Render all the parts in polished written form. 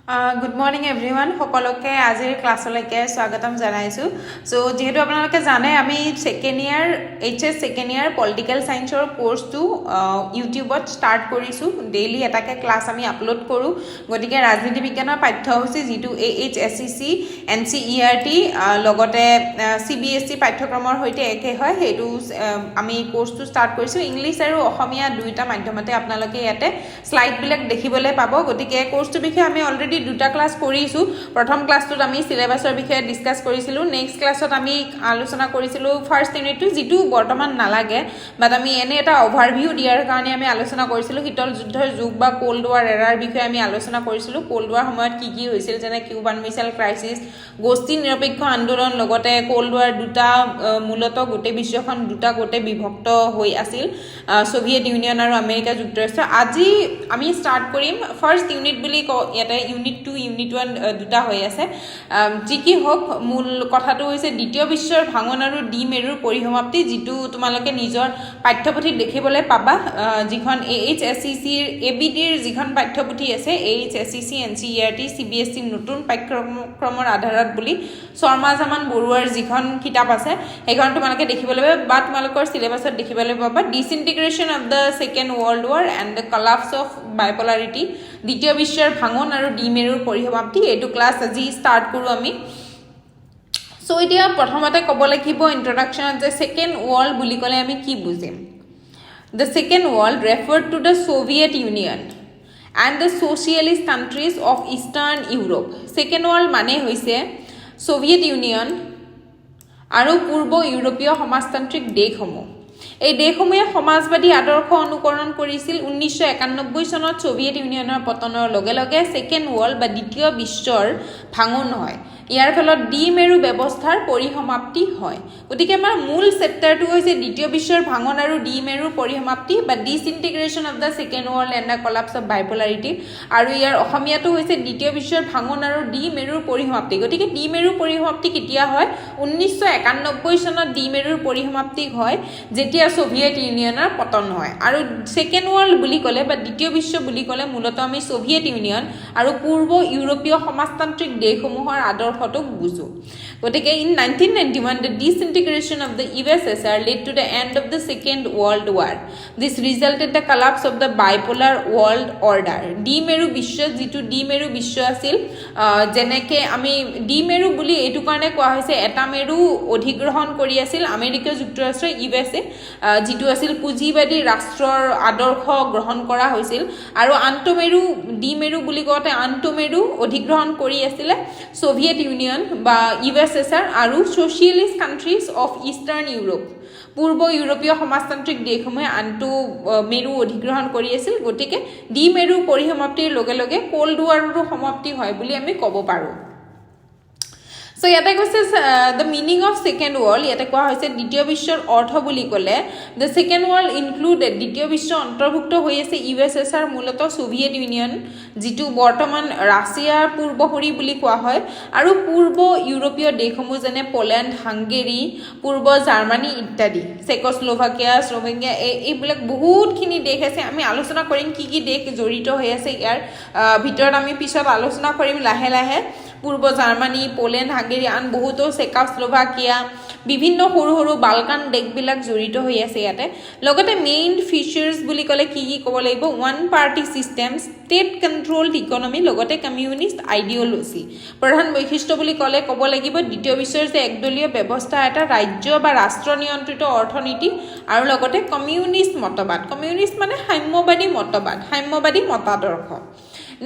Good morning everyone সকলোকে আজিৰ ক্লাছলৈকে স্বাগতম জনাইছোঁ সো যেহেতু আপোনালোকে জানে আমি সেকেন্ড ইয়াৰ এইচএস সেকেন্ড ইয়াৰ পলিটিক্যাল সায়েন্সৰ কোৰ্সটো ইউটিউবত স্টাৰ্ট কৰিছোঁ ডেইলি এটাকে ক্লাছ আমি আপলোড কৰোঁ গতিকে ৰাজনীতি বিজ্ঞানৰ পাঠ্যসূচী যেটো AHSCC NCERT লগতে CBSE পাঠ্যক্ৰমৰ হৈতে একে হয় হেতু আমি কোৰ্সটো স্টাৰ্ট কৰিছোঁ ইংলিশ আৰু অসমীয়া দুইটা মাধ্যমতে আপোনালোকে ইয়াতে স্লাইড বিলাক দেখিবলৈ পাব গতিকে কোৰ্সটো বিষয়ে আমি অলৰেডি দুটা ক্লাছ কৰিছো প্ৰথম ক্লাছটোত আমি সিলেবাসৰ বিষয়ে ডিসকাস কৰিছিলো নেক্সট ক্লাছত আমি আলোচনা কৰিছিলো ফাৰ্স্ট ইউনিটটো যেটো বৰ্তমান নালাগে বাট আমি এনে এটা ওভাৰভিউ দিয়াৰ কাৰণে আমি আলোচনা কৰিছিলো শীতল যুদ্ধৰ যুগ বা কোল্ড ওয়াৰ এৰাৰ বিষয়ে আমি আলোচনা কৰিছিলো কোল্ড ওয়াৰ সময়ত কি হৈছিল যেনে কিউবান মিসাইল ক্ৰাইসিস গোষ্ঠী নিৰপেক্ষ আন্দোলন লগতে কোল্ড ওয়াৰ দুটা মূলত গোটে বিশ্বখন দুটা গোটে বিভক্ত হৈ আছিল সোভিয়েট ইউনিয়ন আৰু আমেৰিকা যুক্তৰাষ্ট্ৰ আজি আমি স্টাৰ্ট কৰিম ফাৰ্স্ট ইউনিট বুলি ইয়াতে ইউনিট 2 ইউনিট 1 দুটা হৈ আছে যি কি হোক মূল কথাটো হৈছে দ্বিতীয় বিশ্বৰ ভাঙন আৰু ডিমেৰুৰ পৰিসমাপ্তি যেটো তোমালোকে নিজৰ পাঠ্যপুথিত দেখিবলৈ পাবা যিখন AHSCC ৰ ABD ৰ যিখন পাঠ্যপুথি আছে AHSCC NCERT CBSE নতুন পাঠ্যক্ৰমৰ আধাৰত বুলি শৰ্মা জামান বৰুৱাৰ যিখন কিতাপ আছে সেইখন তোমালোকে দেখিবলৈ পাবা বা তোমালোকৰ সিলেবাসত দেখিবলৈ পাবা disintegration of the second world war and the collapse of bipolarity দ্বিতীয় বিশ্বৰ ভাঙন আৰু ডিমেৰুৰ পৰিসমাপ্তি এইটো ক্লাছ আজি স্টাৰ্ট কৰো আমি সো এতিয়া প্ৰথমতে ক'ব লাগিব ইন্ট্ৰোডাকশন যে সেকেন্ড ওয়াৰ্ল্ড বুলি ক'লে আমি কি বুজিম The second world referred to the Soviet Union and the socialist countries of Eastern Europe. Second world মানে হৈছে Soviet Union আৰু পূৰ্ব ইউৰোপীয় সমাজতান্ত্ৰিক দেশসমূহ এই দেশসমূহে সমাজবাদী আদৰ্শ অনুকৰণ কৰিছিল 1991 চনত সোভিয়েট ইউনিয়নৰ পতনৰ লগে লগে সেকেন্ড ওয়াৰ্ল্ড বা দ্বিতীয় বিশ্বৰ ভাঙন হয় ইয়াৰ ফলত ডিমেৰু ব্যৱস্থাৰ পৰিসমাপ্তি হয় গতিকে আমাৰ মূল চেপ্টাৰটো হৈছে দ্বিতীয় বিশ্বৰ ভাঙন আৰু ডিমেৰুৰ পৰিসমাপ্তি বা disintegration of the second world and the collapse of bipolarity আৰু ইয়াৰ অসমীয়াটো হৈছে দ্বিতীয় বিশ্বৰ ভাঙন আৰু ডিমেৰুৰ পৰিসমাপ্তি গতিকে ডিমেৰুৰ পৰিসমাপ্তি কেতিয়া হয় 1991 চনত ডিমেৰুৰ পৰিসমাপ্তি হয় যেতিয়া সোভিয়েট ইউনিয়নৰ পতন হয় আৰু সেকেন্ড ওয়াৰ্ল্ড বুলি ক'লে বা দ্বিতীয় বিশ্ব বুলি ক'লে মূলত আমি সোভিয়েট ইউনিয়ন আৰু পূৰ্ব ইউৰোপীয় সমাজতান্ত্ৰিক দেশসমূহৰ আদৰ্শটো বুজো গতিকে in 1991 the disintegration of the USSR led to the end of the second world war this resulted the collapse of the bipolar world order ডিমেৰু বিশ্ব যেটো ডিমেৰু বিশ্ব আছিল যেনেকে আমি ডিমেৰু বুলি এটো কাৰণে কোৱা হৈছে এটা মেৰু অধিগ্ৰহণ কৰি আছিল আমেৰিকা যুক্তৰাষ্ট্ৰ USA যেটো আছিল পুঁজিবাদী ৰাষ্ট্ৰৰ আদৰ্শ গ্ৰহণ কৰা হৈছিল আৰু আন্তমেৰু ডিমেৰু বুলি কওঁতে আন্তমেৰু অধিগ্ৰহণ কৰি আছিল সোভিয়েট ইউনিয়ন বা USSR আৰু সোশিয়েলিস্ট কান্ট্ৰিজ অফ ইস্টাৰ্ন ইউৰোপ পূৰ্ব ইউৰোপীয় সমাজতান্ত্ৰিক দেশসমূহে আন্তঃ মেৰু অধিগ্ৰহণ কৰি আছিল গতিকে ডিমেৰু পৰিসমাপ্তিৰ লগে লগে কোল্ড ওয়াৰৰো সমাপ্তি হয় বুলি আমি ক'ব পাৰো So ইয়াতে কৈছে the meaning of second world ইয়াতে কোৱা হৈছে দ্বিতীয় বিশ্বৰ অৰ্থ বুলি ক'লে the second world included দ্বিতীয় বিশ্ব অন্তৰ্ভুক্ত হৈ আছে USSR মূলত সোভিয়েট ইউনিয়ন যেটো বৰ্তমান ৰাছিয়াৰ পূৰ্বসূৰী বুলি কোৱা হয় আৰু পূৰ্ব ইউৰোপীয় দেশসমূহ যেনে পোলেণ্ড হাংগেৰী পূৰ্ব জাৰ্মানী ইত্যাদি চেকোস্লোভাকিয়া স্লোভেনিয়া এইবিলাক বহুতখিনি দেশ আছে আমি আলোচনা কৰিম কি দেশ জড়িত হৈ আছে ইয়াৰ ভিতৰত আমি পিছত আলোচনা কৰিম লাহে লাহে পূৰ্ব জাৰ্মানী পোলেণ্ড হাংগেৰী আন বহুতো চেকোস্লোভাকিয়া বিভিন্ন সৰু সৰু বালকান দেশবিলাক জড়িত হৈ আছে ইয়াতে লগতে মেইন ফিচাৰ্স বুলি ক'লে কি ক'ব লাগিব one party system state controlled economy লগতে কমিউনিষ্ট আইডিওলজি প্ৰধান বৈশিষ্ট্য বুলি ক'লে ক'ব লাগিব দ্বিতীয় বিশ্বৰ যে একদলীয় ব্যৱস্থা এটা ৰাজ্য বা ৰাষ্ট্ৰ নিয়ন্ত্ৰিত অৰ্থনীতি আৰু লগতে কমিউনিষ্ট মতবাদ কমিউনিষ্ট মানে সাম্যবাদী মতবাদ সাম্যবাদী মতাদৰ্শ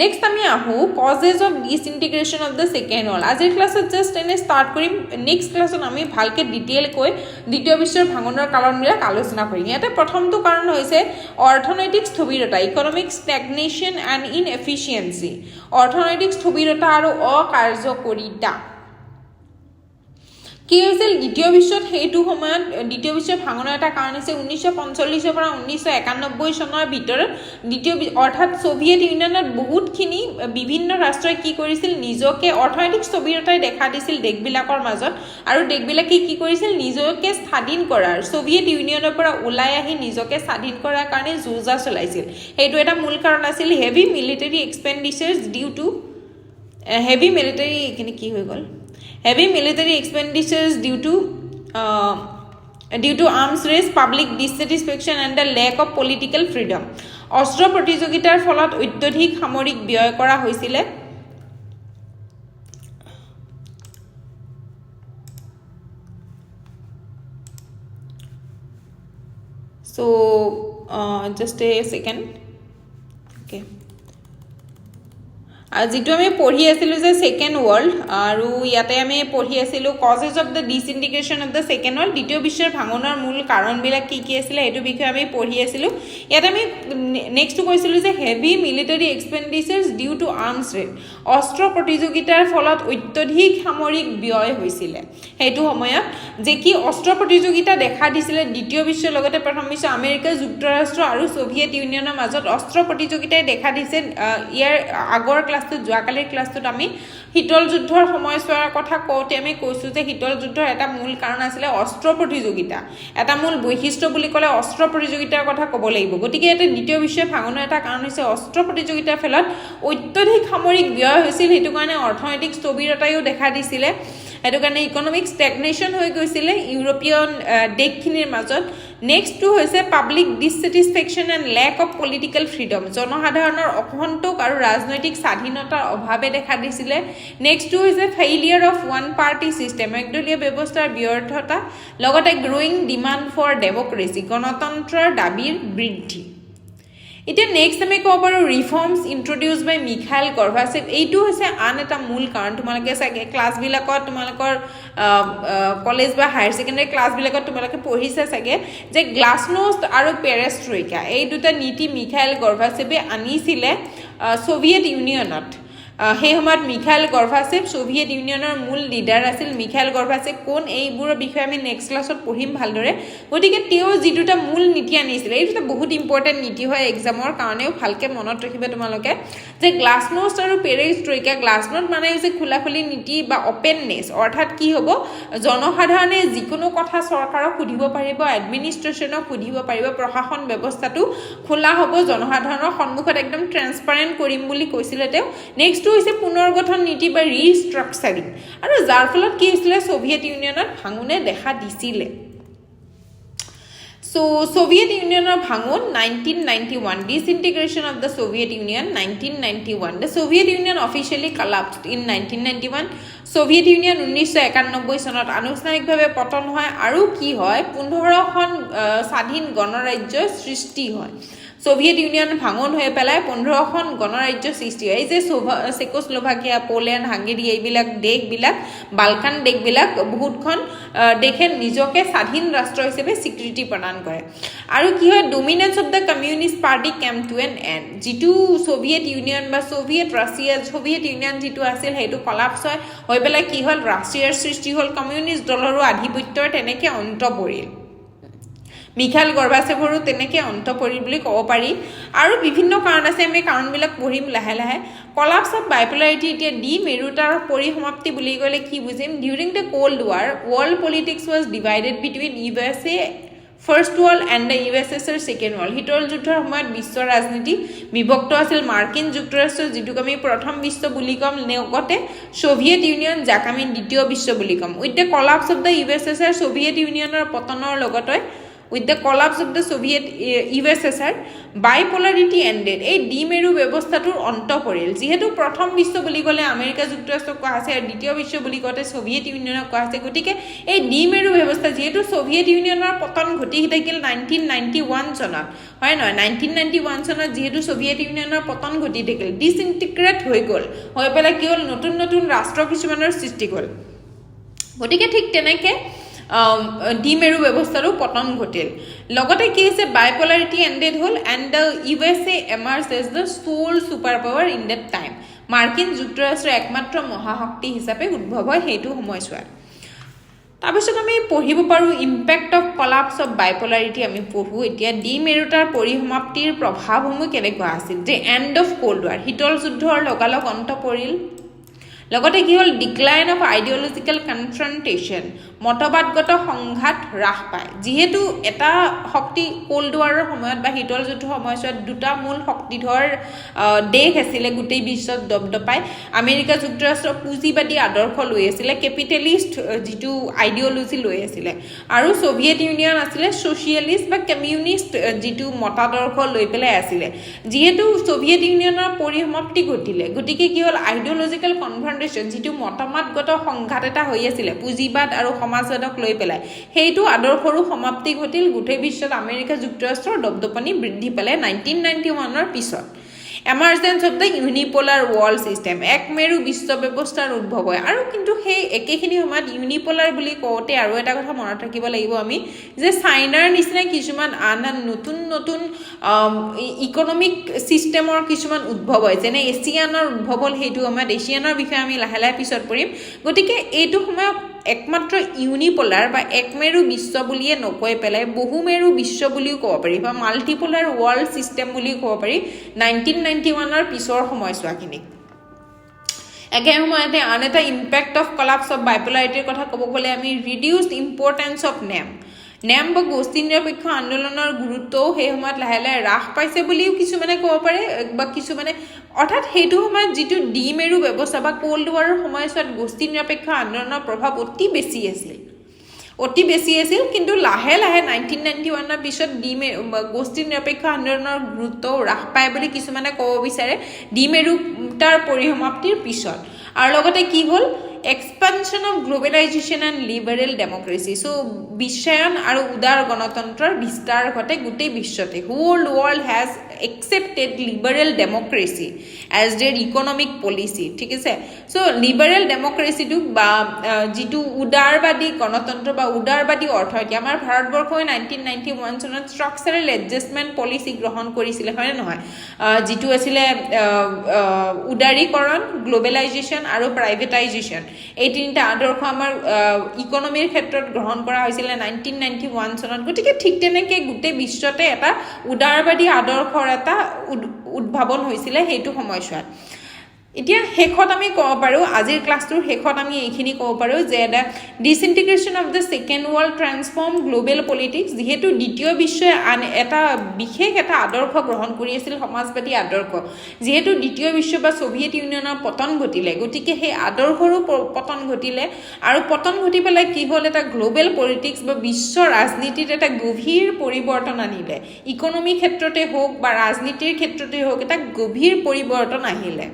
নেক্সট আমি আহো causes of disintegration of the second world আজিৰ ক্লাছত জাস্ট এনে স্টাৰ্ট কৰিম নেক্সট ক্লাছত আমি ভালকে ডিটেইল কৈ দ্বিতীয় বিশ্বৰ ভাঙনৰ কাৰণবিলাক আলোচনা কৰিম ইয়াতে প্ৰথমটো কাৰণ হৈছে অৰ্থনৈতিক স্থবিৰতা ইকোনমিক ষ্টেগনেশ্যন এণ্ড ইনএফিচিয়েন্সি অৰ্থনৈতিক স্থবিৰতা আৰু অকাৰ্যকৰীতা কি হৈছিল দ্বিতীয় বিশ্বত হেতু সময়ত দ্বিতীয় বিশ্বৰ ভাঙনৰ এটা কাৰণ হৈছে 1945 পৰা 1991 চনৰ ভিতৰত দ্বিতীয় অৰ্থাৎ সোভিয়েট ইউনিয়নত বহুতখিনি বিভিন্ন ৰাষ্ট্ৰই কি কৰিছিল নিজকে অৰ্থনৈতিক স্থবিৰতাই দেখা দিছিল দেশবিলাকৰ মাজত আৰু দেশবিলাকে কি কৰিছিল নিজকে স্বাধীন কৰাৰ সোভিয়েট ইউনিয়নৰ পৰা ওলাই আহি নিজকে স্বাধীন কৰাৰ কাৰণে যুঁজা চলাইছিল হেতু এটা মূল কাৰণ আছিল heavy military expenditures due to heavy military এইখিনি কি হৈ গ'ল heavy military expenditures due to arms race, public dissatisfaction and the lack of political freedom. অস্ত্ৰ প্ৰতিযোগিতাৰ ফলত অত্যধিক সামৰিক ব্যয় কৰা হৈছিল so just a second okay যেটো আমি পঢ়ি আছিলো যে সেকেন্ড ওয়ার্ল্ড আৰু ইয়াতে আমি পঢ়ি আছিলো causes of the disintegration of the second world দ্বিতীয় বিশ্বৰ ভাঙনৰ মূল কাৰণবিলাক কি আছিল এটো বিষয়ে আমি পঢ়ি আছিলো ইয়াতে আমি নেক্সট কৈছিলো যে heavy military expenditures due to arms race অস্ত্ৰ প্ৰতিযোগিতাৰ ফলত অত্যধিক সামৰিক ব্যয় হৈছিল হেতু সময়ত যে কি অস্ত্ৰ প্ৰতিযোগিতা দেখা দিছিল দ্বিতীয় বিশ্বৰ লগতে প্ৰথম বিশ্ব আমেৰিকা যুক্তৰাষ্ট্ৰ আৰু সোভিয়েট ইউনিয়নৰ মাজত অস্ত্ৰ প্ৰতিযোগিতাই দেখা দিছে ইয়াৰ আগৰ ক্লাছটো যোৱাকালিৰ ক্লাছটোত আমি শীতল যুদ্ধৰ সময়ছোৱাৰ কথা কওঁতে আমি কৈছো যে শীতল যুদ্ধৰ এটা মূল কাৰণ আছিল অস্ত্ৰ প্ৰতিযোগিতা এটা মূল বৈশিষ্ট্য বুলি ক'লে অস্ত্ৰ প্ৰতিযোগিতাৰ কথা ক'ব লাগিব গতিকে এটা দ্বিতীয় বিশ্ব ভাঙনৰ এটা কাৰণ হৈছে অস্ত্ৰ প্ৰতিযোগিতাৰ ফলত অত্যধিক সামৰিক ব্যয় হৈছিল হেতু কাৰণে অৰ্থনৈতিক স্থবিৰতায়ো দেখা দিছিল হেতু কাৰণে ইকোনমিক ষ্টেগনেশ্যন হৈ গৈছিল ইউৰোপীয়ন দেশখিনিৰ মাজত নেক্সট টু হৈছে public dissatisfaction and lack of political freedom জনসাধাৰণৰ অসন্তোষ আৰু ৰাজনৈতিক স্বাধীনতাৰ অভাৱে দেখা দিছিল নেক্সট টু হৈছে failure of one party system একদলীয় ব্যৱস্থাৰ ব্যৰ্থতা লগতে গ্ৰোইং ডিমান্ড ফৰ ডেমক্ৰেসি গণতন্ত্ৰৰ দাবীৰ বৃদ্ধি এটা নেক্সট আমি কব পাৰো ৰিফৰ্মস ইন্ট্ৰোডিউসড বাই মিখাইল গৰ্বাচেভ এইটো হৈছে আন এটা মূল কাৰণ তোমালোকে চাগে ক্লাছ বিলাকত তোমালোকৰ কলেজ বা হায়াৰ সেকেন্ডাৰী ক্লাছ বিলাকত তোমালোকে পঢ়িছা চাগে যে গ্লাছনোষ্ট আৰু পেৰেষ্ট্ৰইকা এই দুটা নীতি মিখাইল গৰ্বাচেভে আনিছিলে সোভিয়েট ইউনিয়নত সেই সময়ত মিখাইল গৰ্বাচেভ সোভিয়েট ইউনিয়নৰ মূল লিডাৰ আছিল মিখাইল গৰ্বাচেভ কোন এইবোৰৰ বিষয়ে আমি নেক্সট ক্লাছত পঢ়িম ভালদৰে গতিকে তেওঁ যি দুটা মূল নীতি আনিছিল এই দুটা বহুত ইম্পৰ্টেন্ট নীতি হয় এক্সামৰ কাৰণেও ভালকে মনত ৰাখিবা তোমালোকে যে গ্লাছনোষ্ট আৰু পেৰেষ্ট্ৰইকা গ্লাছনোষ্ট মানে হৈছে খোলাখুলি নীতি বা অপেননেছ অৰ্থাৎ কি হ'ব জনসাধাৰণে যিকোনো কথা চৰকাৰক সুধিব পাৰিব এডমিনিষ্ট্ৰেচনক সুধিব পাৰিব প্ৰশাসন ব্যৱস্থাটো খোলা হ'ব জনসাধাৰণৰ সন্মুখত একদম ট্ৰান্সপাৰেন্ট কৰিম বুলি কৈছিল তেওঁ নেক্সট হৈছে পুনৰ্গঠন নীতি বা ৰিষ্ট্ৰাকচাৰিং আৰু যাৰ ফলত কি হৈছিল সোভিয়েট ইউনিয়নত ভাঙনে দেখা দিছিল So Soviet Union of Bhangon 1991 disintegration of the Soviet Union 1991 the Soviet Union officially collapsed in 1991 Soviet Union 1991 চনত আনুষ্ঠানিকভাৱে পতন হয় আৰু কি হয় 15খন স্বাধীন গণৰাজ্য সৃষ্টি হয় সোভিয়েট ইউনিয়ন ভাঙন হৈ পেলাই 15খন গণৰাজ্য সৃষ্টি হয় যে চেকোস্লোভাকিয়া পোলেণ্ড হাঙ্গেৰি এইবিলাক দেশবিলাক বালকান দেশবিলাক বহুতখন দেশে নিজকে স্বাধীন ৰাষ্ট্ৰ হিচাপে স্বীকৃতি প্ৰদান কৰে আৰু কি হয় dominance of the communist party came to N and যিটো সোভিয়েট ইউনিয়ন বা সোভিয়েট ৰাছিয়া সোভিয়েট ইউনিয়ন যিটো আছিল সেইটো কলাপস হয় হৈ পেলাই কি হ'ল ৰাছিয়াৰ সৃষ্টি হ'ল কমিউনিষ্ট দলৰো আধিপত্যৰ তেনেকে অন্ত পৰিল মিখাইল গৰ্বাচেভৰো তেনেকে অন্ত পৰিল বুলি ক'ব পাৰি আৰু বিভিন্ন কাৰণ আছে আমি কাৰণবিলাক পঢ়িম লাহে লাহে কলাপস অফ বাইপোলাৰিটি এতিয়া ডি মেৰুতাৰ পৰিসমাপ্তি বুলি ক'লে কি বুজিম during the cold war world politics was divided between USA first world and the ইউএছএছৰ ছেকেণ্ড ৱৰ্ল্ড শীতল যুদ্ধৰ সময়ত বিশ্ব ৰাজনীতি বিভক্ত আছিল মাৰ্কিন যুক্তৰাষ্ট্ৰ যিটোক আমি প্ৰথম বিশ্ব বুলি ক'ম লগতে সোভিয়েট ইউনিয়ন যাক আমি দ্বিতীয় বিশ্ব বুলি ক'ম with the collapse of the ইউএছএছৰ সোভিয়েট ইউনিয়নৰ পতনৰ লগতে with the collapse of the Soviet USSR bipolarity ended এই ডিমেৰু ব্যৱস্থাটোৰ অন্ত পৰিল যেহেতু প্ৰথম বিশ্ব বুলি ক'লে আমেৰিকা যুক্তৰাষ্ট্ৰ কোৱা আছে আৰু দ্বিতীয় বিশ্ব বুলি ক'তে সোভিয়েট ইউনিয়নক কোৱা আছে গতিকে এই ডিমেৰু ব্যৱস্থা যেহেতু সোভিয়েট ইউনিয়নৰ পতন ঘটি থাকিল 1991 চনত হয় নহয় 1991 চনত যেহেতু সোভিয়েট ইউনিয়নৰ পতন ঘটি থাকিল ডিসইন্টিগ্ৰেট হৈ গ'ল হৈ পেলাই কি হ'ল নতুন নতুন ৰাষ্ট্ৰ কিছুমানৰ সৃষ্টি হ'ল গতিকে ঠিক তেনেকে ডিমেৰু ব্যৱস্থাৰো পতন ঘটিল লগতে কি হৈছে বাইপোলাৰিটি এন্ডেড হ'ল and the USA emerge as the sole super power in that time মাৰ্কিন যুক্তৰাষ্ট্ৰৰ একমাত্ৰ মহাশক্তি হিচাপে উদ্ভৱ হয় সেইটো সময়ছোৱাত তাৰপিছত আমি পঢ়িব পাৰোঁ ইম্পেক্ট অফ কলাপস অফ বাইপোলাৰিটি আমি পঢ়োঁ এতিয়া ডিমেৰুতাৰ পৰিসমাপ্তিৰ প্ৰভাৱসমূহ কেনেকুৱা আছিল যে এণ্ড অফ কোল্ড ৱাৰ শীতল যুদ্ধৰ লগালগ অন্ত পৰিল লগতে কি হ'ল ডিক্লাইন অফ আইডিঅলজিক্যাল কনফ্ৰণ্টেশ্যন মতবাদগত সংঘাত হ্ৰাস পায় যিহেতু এটা শক্তি কোল্ড ৱাৰৰ সময়ত বা শীতল যুদ্ধৰ সময়ছোৱাত দুটা মূল শক্তিধৰ দেশ আছিলে গোটেই বিশ্বত দপদপাই আমেৰিকা যুক্তৰাষ্ট্ৰ পুঁজিবাদী আদৰ্শ লৈ আছিলে কেপিটেলিষ্ট যিটো আইডিঅলজি লৈ আছিলে আৰু সোভিয়েট ইউনিয়ন আছিলে ছ'চিয়েলিষ্ট বা কমিউনিষ্ট যিটো মতাদৰ্শ লৈ পেলাই আছিলে যিহেতু সোভিয়েট ইউনিয়নৰ পৰিসমাপ্তি ঘটিলে গতিকে কি হ'ল আইডিঅলজিক্যাল কনফ্ৰণ্টেশ্যন যিটো মতামতগত সংঘাত এটা হৈ আছিলে পুঁজিবাদ আৰু সমাজবাদক লৈ পেলাই সেইটো আদৰ্শৰো সমাপ্তি ঘটিল গোটেই বিশ্বত আমেৰিকা যুক্তৰাষ্ট্ৰৰ দপদপনি বৃদ্ধি পালে 1991ৰ পিছত এমাৰ্জেন্স অফ দ্য ইউনিপোলাৰ ৱৰ্ল্ড ছিষ্টেম একমেৰু বিশ্ব ব্যৱস্থাৰ উদ্ভৱ হয় আৰু কিন্তু সেই একেখিনি সময়ত ইউনিপোলাৰ বুলি কওঁতে আৰু এটা কথা মনত ৰাখিব লাগিব আমি যে চাইনাৰ নিচিনা কিছুমান আন নতুন নতুন ইকনমিক ছিষ্টেমৰ কিছুমান উদ্ভৱ হয় যেনে এছিয়ানৰ উদ্ভৱ হ'ল সেইটো সময়ত এছিয়ানৰ বিষয়ে আমি লাহে লাহে পিছত পঢ়িম গতিকে এইটো সময়ত একমাত্ৰ ইউনিপোলাৰ বা একমেৰু বিশ্ব বুলিয়ে নকৈ পেলাই বহুমেৰু বিশ্ব বুলিও ক'ব পাৰি বা মাল্টিপোলাৰ ৱৰ্ল্ড ছিষ্টেম বুলিও ক'ব পাৰি 1991ৰ পিছৰ সময়ছোৱাখিনি একে সময়তে আন এটা ইম্পেক্ট অফ কলাপছ অফ বাইপোলাৰিটিৰ কথা ক'ব গ'লে আমি ৰিডিউচড ইম্পৰ্টেঞ্চ অফ নেম বা গোষ্ঠী নিৰপেক্ষ আন্দোলনৰ গুৰুত্বও সেই সময়ত লাহে লাহে হ্ৰাস পাইছে বুলিও কিছুমানে ক'ব পাৰে বা কিছুমানে অৰ্থাৎ সেইটো সময়ত যিটো দ্বিমেৰু ব্যৱস্থা বা কোল্ড ৱাৰৰ সময়ছোৱাত গোষ্ঠী নিৰপেক্ষ আন্দোলনৰ প্ৰভাৱ অতি বেছি আছিল কিন্তু লাহে লাহে 1991ৰ পিছত গোষ্ঠী নিৰপেক্ষ আন্দোলনৰ গুৰুত্বও হ্ৰাস পায় বুলি কিছুমানে ক'ব বিচাৰে দ্বিমেৰুতাৰ পৰিসমাপ্তিৰ পিছত আৰু লগতে কি হ'ল expansion of globalisation and liberal democracy বিশ্বায়ন আৰু উদাৰ গণতন্ত্ৰৰ বিস্তাৰ ঘটে গোটেই বিশ্বতে whole world has accepted liberal democracy as their economic policy ঠিক আছে লিবাৰেল ডেমক্ৰেচিটোক বা যিটো উদাৰবাদী গণতন্ত্ৰ বা উদাৰবাদী অৰ্থনীতি আমাৰ ভাৰতবৰ্ষই 1991 চনত ষ্ট্ৰাকচাৰেল এডজাষ্টমেণ্ট পলিচি গ্ৰহণ কৰিছিলে হয়নে নহয় যিটো আছিলে উদাৰীকৰণ গ্লোবেলাইজেশ্যন আৰু প্ৰাইভেটাইজেশ্যন এই তিনিটা আদৰ্শ আমাৰ ইকনমিৰ ক্ষেত্ৰত গ্ৰহণ কৰা হৈছিলে 1991 চনত গতিকে ঠিক তেনেকৈ গোটেই বিশ্বতে এটা উদাৰবাদী আদৰ্শৰ এটা উদ্ভাৱন হৈছিলে সেইটো সময়ছোৱাত এতিয়া শেষত আমি ক'ব পাৰোঁ আজিৰ ক্লাছটোৰ শেষত আমি এইখিনি ক'ব পাৰোঁ যে the disintegration of the second world transform global politics যিহেতু দ্বিতীয় বিশ্বই আন এটা বিশেষ এটা আদৰ্শ গ্ৰহণ কৰি আছিল সমাজবাদী আদৰ্শ যিহেতু দ্বিতীয় বিশ্ব বা ছোভিয়েট ইউনিয়নৰ পতন ঘটিলে গতিকে সেই আদৰ্শৰো পতন ঘটিলে আৰু পতন ঘটি পেলাই কি হ'ল এটা গ্লোবেল পলিটিক্স বা বিশ্ব ৰাজনীতিত এটা গভীৰ পৰিৱৰ্তন আনিলে ইকনমি ক্ষেত্ৰতে হওক বা ৰাজনীতিৰ ক্ষেত্ৰতে হওক এটা গভীৰ পৰিৱৰ্তন আহিলে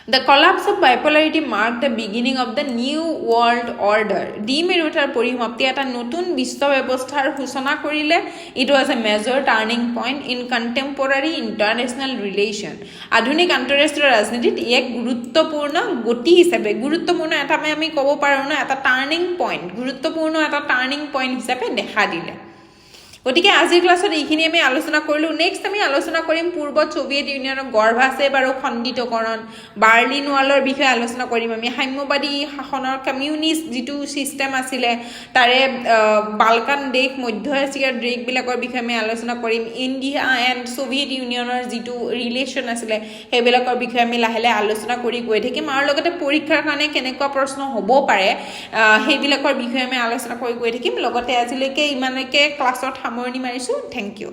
The collapse of bipolarity marked the beginning of the new world order. দ্বিমেৰুতাৰ পৰিসমাপ্তি এটা নতুন বিশ্ব ব্যৱস্থাৰ সূচনা কৰিলে It was a major turning point in contemporary international relation. আধুনিক আন্তঃৰাষ্ট্ৰীয় ৰাজনীতিত এক গুৰুত্বপূৰ্ণ গতি হিচাপে গুৰুত্বপূৰ্ণ এটা আমি ক'ব পাৰোঁ না এটা টাৰ্নিং পইণ্ট গুৰুত্বপূৰ্ণ এটা টাৰ্নিং পইণ্ট হিচাপে দেখা দিলে গতিকে আজিৰ ক্লাছত এইখিনি আমি আলোচনা কৰিলোঁ নেক্সট আমি আলোচনা কৰিম পূৰ্বত ছোভিয়েট ইউনিয়নৰ গৰ্ভাচেপ আৰু খণ্ডিতকৰণ বাৰ্লিন ৱালৰ বিষয়ে আলোচনা কৰিম আমি সাম্যবাদী শাসনৰ কমিউনিষ্ট যিটো ছিষ্টেম আছিলে তাৰে বালকান দেশ মধ্য এছিয়াৰ দেশবিলাকৰ বিষয়ে আমি আলোচনা কৰিম ইণ্ডিয়া এণ্ড ছোভিয়েট ইউনিয়নৰ যিটো ৰিলেশ্যন আছিলে সেইবিলাকৰ বিষয়ে আমি লাহে লাহে আলোচনা কৰি গৈ থাকিম আৰু লগতে পৰীক্ষাৰ কাৰণে কেনেকুৱা প্ৰশ্ন হ'ব পাৰে সেইবিলাকৰ বিষয়ে আমি আলোচনা কৰি গৈ থাকিম লগতে আজিলৈকে ইমানলৈকে ক্লাছত সামৰণি মাৰিছোঁ থেংক ইউ